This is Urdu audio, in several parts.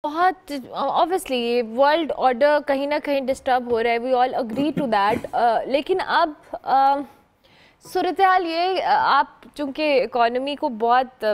بہت obviously ورلڈ آرڈر کہیں نہ کہیں ڈسٹرب ہو رہا ہے, وی آل اگری ٹو دیٹ. لیکن اب صورتحال یہ, آپ چونکہ اکانومی کو بہت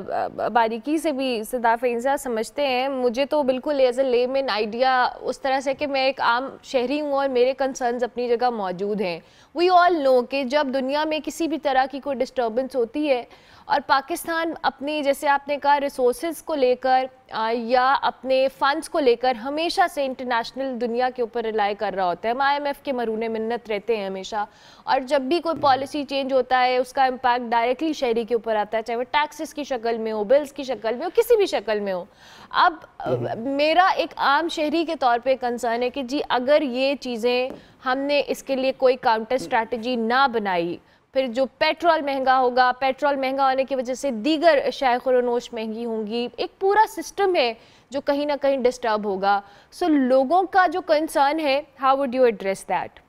باریکی سے بھی صدافہ انسا سمجھتے ہیں, مجھے تو بالکل ایز اے لیمن آئیڈیا اس طرح سے کہ میں ایک عام شہری ہوں اور میرے کنسرنز اپنی جگہ موجود ہیں. وی آل نو کہ جب دنیا میں کسی بھی طرح کی کوئی ڈسٹربنس ہوتی ہے اور پاکستان اپنی, جیسے آپ نے کہا, ریسورسز کو لے کر یا اپنے فنڈز کو لے کر ہمیشہ سے انٹرنیشنل دنیا کے اوپر ریلائی کر رہا ہوتا ہے. ہم IMF کے مرہون منت رہتے ہیں ہمیشہ, اور جب بھی کوئی پالیسی چینج ہوتا ہے اس کا امپیکٹ ڈائریکٹلی شہری کے اوپر آتا ہے, چاہے وہ ٹیکسز کی شکل میں ہو, بلز کی شکل میں ہو, کسی بھی شکل میں ہو. اب میرا ایک عام شہری کے طور پہ کنسرن ہے کہ جی اگر یہ چیزیں ہم نے اس کے لیے کوئی کاؤنٹر اسٹریٹجی نہ بنائی, پھر جو پیٹرول مہنگا ہوگا, پیٹرول مہنگا ہونے کی وجہ سے دیگر اشیاء خورونوش مہنگی ہوں گی, ایک پورا سسٹم ہے جو کہیں نہ کہیں ڈسٹرب ہوگا. سو لوگوں کا جو کنسرن ہے, how would you address that?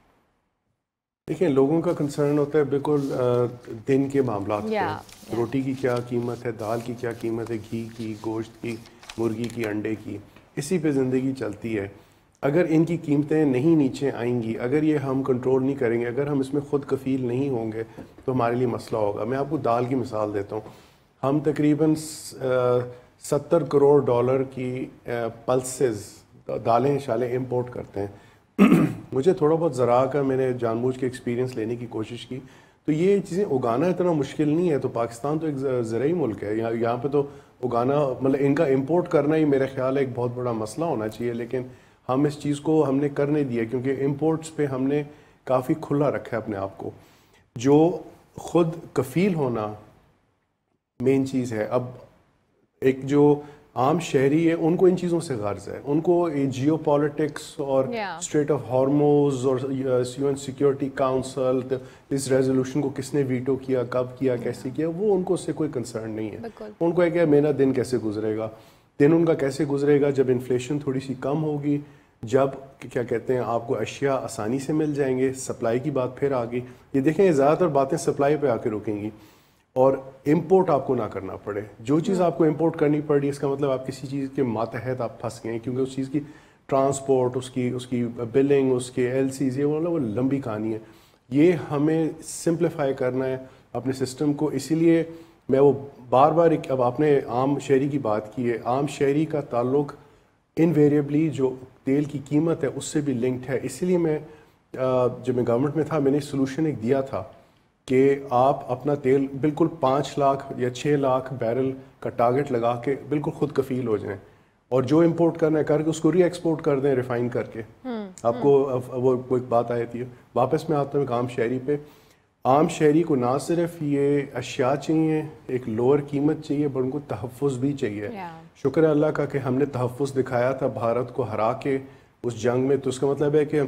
دیکھیں, لوگوں کا کنسرن ہوتا ہے بالکل دن کے معاملات پہ, روٹی کی کیا قیمت ہے, دال کی کیا قیمت ہے, گھی کی, گوشت کی, مرغی کی, انڈے کی, اسی پہ زندگی چلتی ہے. اگر ان کی قیمتیں نہیں نیچے آئیں گی, اگر یہ ہم کنٹرول نہیں کریں گے, اگر ہم اس میں خود کفیل نہیں ہوں گے تو ہمارے لیے مسئلہ ہوگا. میں آپ کو دال کی مثال دیتا ہوں. ہم تقریباً $70 کروڑ کی پلسز, دالیں شالیں امپورٹ کرتے ہیں. مجھے تھوڑا بہت زراعہ کا میں نے جان بوجھ کے ایکسپیرینس لینے کی کوشش کی, تو یہ چیزیں اگانا اتنا مشکل نہیں ہے. تو پاکستان تو ایک زرعی ملک ہے, یہاں پہ تو اگانا, مطلب ان کا امپورٹ کرنا ہی میرا خیال ہے ایک بہت بڑا مسئلہ ہونا چاہیے. لیکن ہم اس چیز کو ہم نے کر نہیں دیا, کیونکہ امپورٹس پہ ہم نے کافی کھلا رکھا ہے اپنے آپ کو. جو خود کفیل ہونا مین چیز ہے. اب ایک جو عام شہری ہے ان کو ان چیزوں سے غرض ہے, ان کو جیو پالیٹکس اور اسٹریٹ آف ہارموز اور UN سیکیورٹی کاؤنسل, اس ریزولوشن کو کس نے ویٹو کیا, کب کیا, کیسے کیا, وہ ان کو اس سے کوئی کنسرن نہیں ہے. ان کو ہے کہ میرا دن کیسے گزرے گا. دن ان کا کیسے گزرے گا جب انفلیشن تھوڑی سی کم ہوگی, جب کیا کہتے ہیں آپ کو اشیاء آسانی سے مل جائیں گے. سپلائی کی بات پھر آ گئی. یہ دیکھیں زیادہ تر باتیں سپلائی پہ آ کے رکیں گی, اور امپورٹ آپ کو نہ کرنا پڑے. جو چیز آپ کو امپورٹ کرنی پڑ رہی ہے, اس کا مطلب آپ کسی چیز کے ماتحت آپ پھنس گئے ہیں, کیونکہ اس چیز کی ٹرانسپورٹ, اس کی بلنگ, اس کے LCs, یہ وہ لمبی کہانی ہے. یہ ہمیں سمپلیفائی کرنا ہے اپنے سسٹم کو. اسی لیے میں وہ بار بار, اب آپ نے عام شہری کی بات کی ہے, عام شہری کا تعلق انویریبلی جو تیل کی قیمت ہے اس سے بھی لنکڈ ہے. اسی لیے میں جب میں گورنمنٹ میں تھا, میں نے سولوشن ایک دیا تھا کہ آپ اپنا تیل بالکل 5 لاکھ یا 6 لاکھ بیرل کا ٹارگٹ لگا کے بالکل خود کفیل ہو جائیں, اور جو امپورٹ کرنا ہے کر کے اس کو ری ایکسپورٹ کر دیں, ریفائن کر کے. آپ کو وہ ایک بات آئی تھی. واپس میں آتا ہوں ایک عام شہری پہ. عام شہری کو نہ صرف یہ اشیاء چاہیے, ایک لوور قیمت چاہیے, بٹ ان کو تحفظ بھی چاہیے. شکر ہے اللہ کا کہ ہم نے تحفظ دکھایا تھا بھارت کو ہرا کے اس جنگ میں. تو اس کا مطلب ہے کہ ہم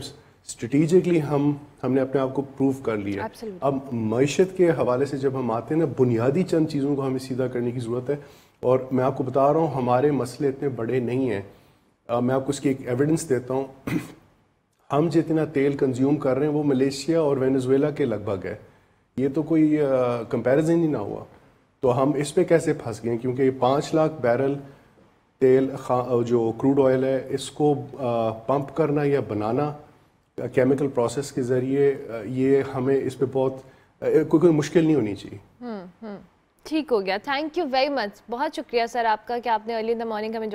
اسٹریٹجکلی ہم نے اپنے آپ کو پروو کر لیا. اب معیشت کے حوالے سے جب ہم آتے ہیں نا, بنیادی چند چیزوں کو ہمیں سیدھا کرنے کی ضرورت ہے. اور میں آپ کو بتا رہا ہوں ہمارے مسئلے اتنے بڑے نہیں ہیں. میں آپ کو اس کی ایک ایویڈنس دیتا ہوں. ہم جتنا تیل کنزیوم کر رہے ہیں وہ ملیشیا اور وینزویلا کے لگ بھگ ہے. یہ تو کوئی کمپیریزن ہی نہ ہوا. تو ہم اس پہ کیسے پھنس گئے, کیونکہ یہ 5 لاکھ بیرل تیل جو کروڈ آئل ہے, اس کو پمپ کرنا یا بنانا کیمیکل پروسیس کے ذریعے, یہ ہمیں اس پہ بہت کوئی مشکل نہیں ہونی چاہیے. ٹھیک ہو گیا. تھینک یو ویری مچ, بہت شکریہ سر آپ کا کہ آپ نے ارلی ان دا مارننگ ہمیں